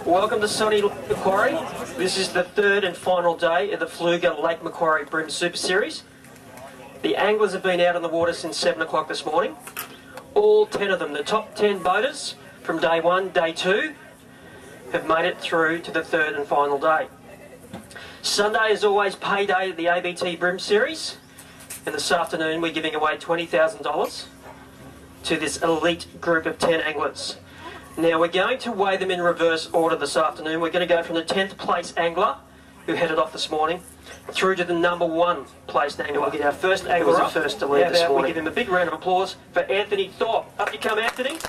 Welcome to sunny Lake Macquarie. This is the third and final day of the Pflueger Lake Macquarie BREAM Super Series. The anglers have been out on the water since 7 o'clock this morning. All 10 of them, the top 10 boaters from day 1, day 2, have made it through to the third and final day. Sunday is always payday at the ABT BREAM Series, and this afternoon we're giving away $20,000 to this elite group of 10 anglers. Now we're going to weigh them in reverse order this afternoon. We're going to go from the 10th place angler, who headed off this morning, through to the number 1 placed angler. We'll get our first angler up first to lead this morning. We give him a big round of applause for Anthony Thorpe. Up you come, Anthony.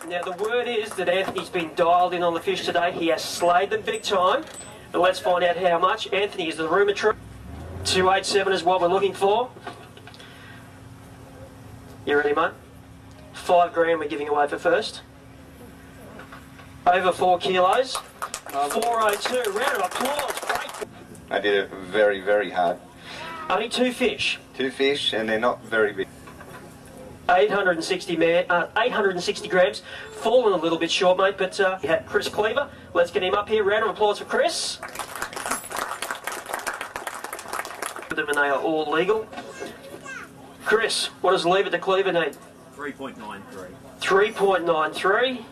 Now the word is that Anthony's been dialed in on the fish today. He has slayed them big time. But let's find out how much. Anthony, is the rumour true? 287 is what we're looking for. You ready, mate? 5 grand we're giving away for first. Over 4 kilos. 402. Round of applause. Great. I did it very, very hard. Only 2 fish. 2 fish, and they're not very big. 860 grams. Fallen a little bit short, mate, but you had Chris Cleaver. Let's get him up here. Round of applause for Chris. And they are all legal. Chris, what does lever to cleaver need? 3.93. 3.93.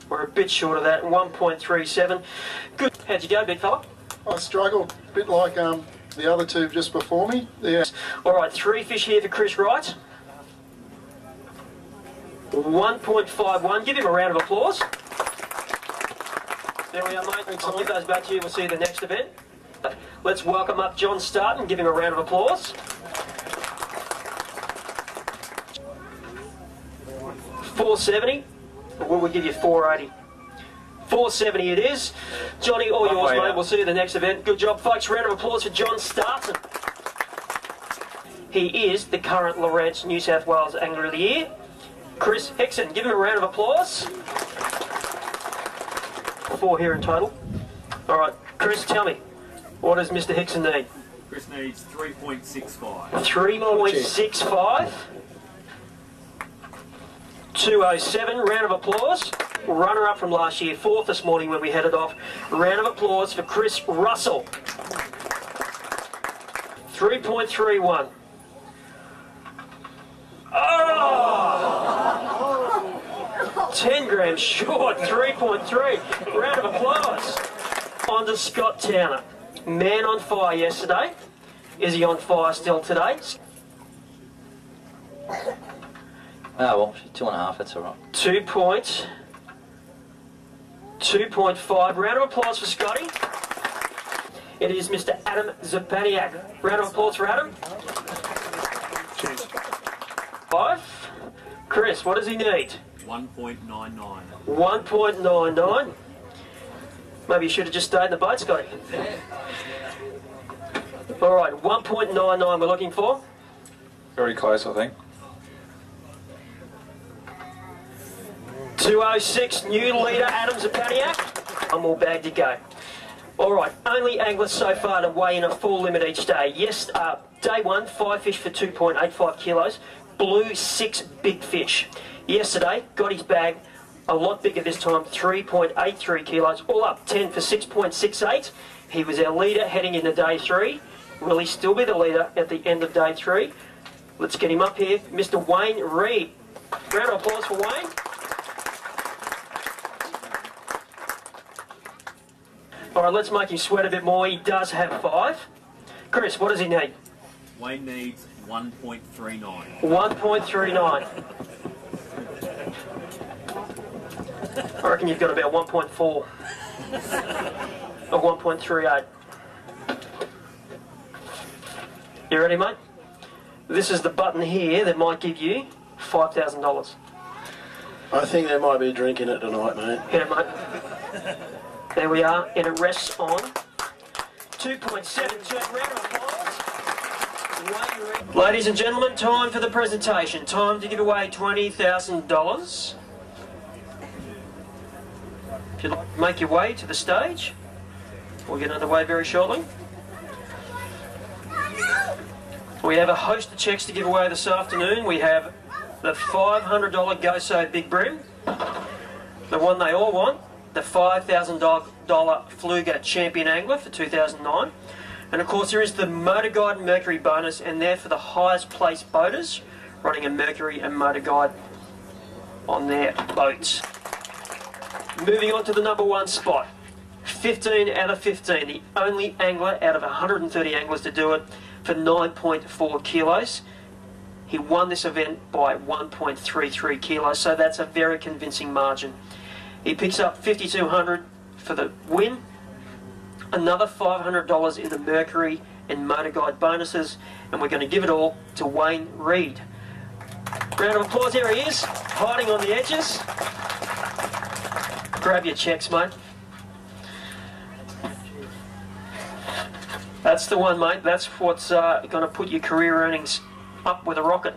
We're a bit short of that. 1.37. Good. How'd you go, big fella? I struggled, a bit like the other 2 just before me. Yeah. All right, 3 fish here for Chris Wright. 1.51. Give him a round of applause. There we are, mate. I'll give those back to you. We'll see you at the next event. Let's welcome up John Starton. Give him a round of applause. 470. Or will we give you 480? 470 it is. Johnny, all yours, mate. We'll see you at the next event. Good job, folks. Round of applause for John Starton. He is the current Lawrence New South Wales Angler of the Year. Chris Hickson, give him a round of applause. 4 here in total. All right, Chris, tell me, what does Mr. Hickson need? Chris needs 3.65. 3.65. 207, round of applause. Runner up from last year, 4th this morning when we headed off. Round of applause for Chris Russell. 3.31. Oh! 10 grams short, 3.3. Round of applause. On to Scott Towner. Man on fire yesterday. Is he on fire still today? Oh, well, 2.5, that's all right. 2.5. Round of applause for Scotty. It is Mr. Adam Zapaniak. Round of applause for Adam. Cheers. 5. Chris, what does he need? 1.99. 1.99. Maybe you should have just stayed in the boat, Scotty. All right, 1.99 we're looking for. Very close, I think. 206, new leader, Adam Zapaniak. One more bag to go. All right, only anglers so far to weigh in a full limit each day. Yes, day 1, 5 fish for 2.85 kilos. Blew 6 big fish. Yesterday, got his bag a lot bigger this time, 3.83 kilos. All up, 10 for 6.68. He was our leader heading into day 3. Will he still be the leader at the end of day 3? Let's get him up here, Mr. Wayne Reed. Round of applause for Wayne. All right, let's make him sweat a bit more. He does have 5. Chris, what does he need? Wayne needs 1.39. 1.39. I reckon you've got about 1.4 or 1.38. You ready, mate? This is the button here that might give you $5,000. I think they might be drinking it tonight, mate. Hit it, mate. There we are, and it rests on 2.72. Round of applause. Ladies and gentlemen, time for the presentation. Time to give away $20,000. If you'd like to make your way to the stage, we'll get underway very shortly. We have a host of checks to give away this afternoon. We have the $500 Go So Big Bream, the one they all want, the $5,000 Pflueger Champion Angler for 2009, and of course there is the Motor Guide Mercury bonus, and they're for the highest placed boaters running a Mercury and Motor Guide on their boats. Moving on to the number 1 spot. 15 out of 15, the only angler out of 130 anglers to do it for 9.4 kilos. He won this event by 1.33 kilos, so that's a very convincing margin. He picks up $5,200 for the win, another $500 in the Mercury and Motor Guide bonuses, and we're going to give it all to Wayne Reid. Round of applause, here he is, hiding on the edges. Grab your checks, mate. That's the one, mate. That's what's going to put your career earnings up with a rocket.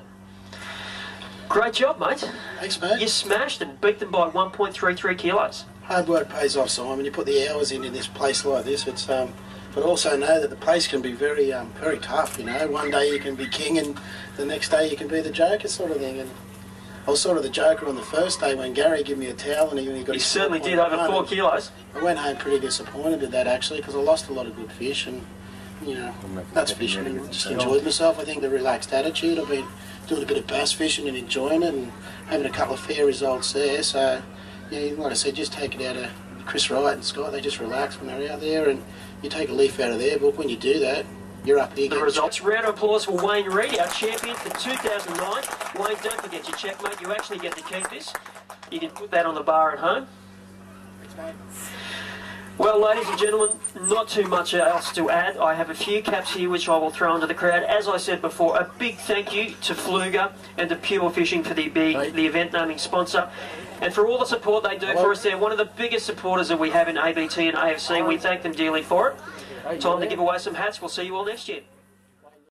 Great job, mate. Thanks, mate. You smashed and beat them by 1.33 kilos. Hard work pays off, Simon. You put the hours in this place like this. It's but also know that the place can be very very tough. You know, one day you can be king, and the next day you can be the joker, sort of thing. And I was sort of the joker on the first day when Gary gave me a towel and he got. He certainly did, over 4 kilos. I went home pretty disappointed at that, actually, because I lost a lot of good fish, and you know, that's fishing. I just enjoyed myself. I think the relaxed attitude. I've been doing a bit of bass fishing and enjoying it, and having a couple of fair results there. So, yeah, like I said, just take it out of Chris Wright and Scott. They just relax when they're out there, and you take a leaf out of their book. When you do that, you're up here. The results. Round of applause for Wayne Reid, our champion for 2009. Wayne, don't forget your check, mate. You actually get to keep this. You can put that on the bar at home. Thanks, mate. Well, ladies and gentlemen, not too much else to add. I have a few caps here which I will throw into the crowd. As I said before, a big thank you to Pflueger and to Pure Fishing for the event naming sponsor, and for all the support they do for us. They're one of the biggest supporters that we have in ABT and AFC. We thank them dearly for it. Time to give away some hats. We'll see you all next year.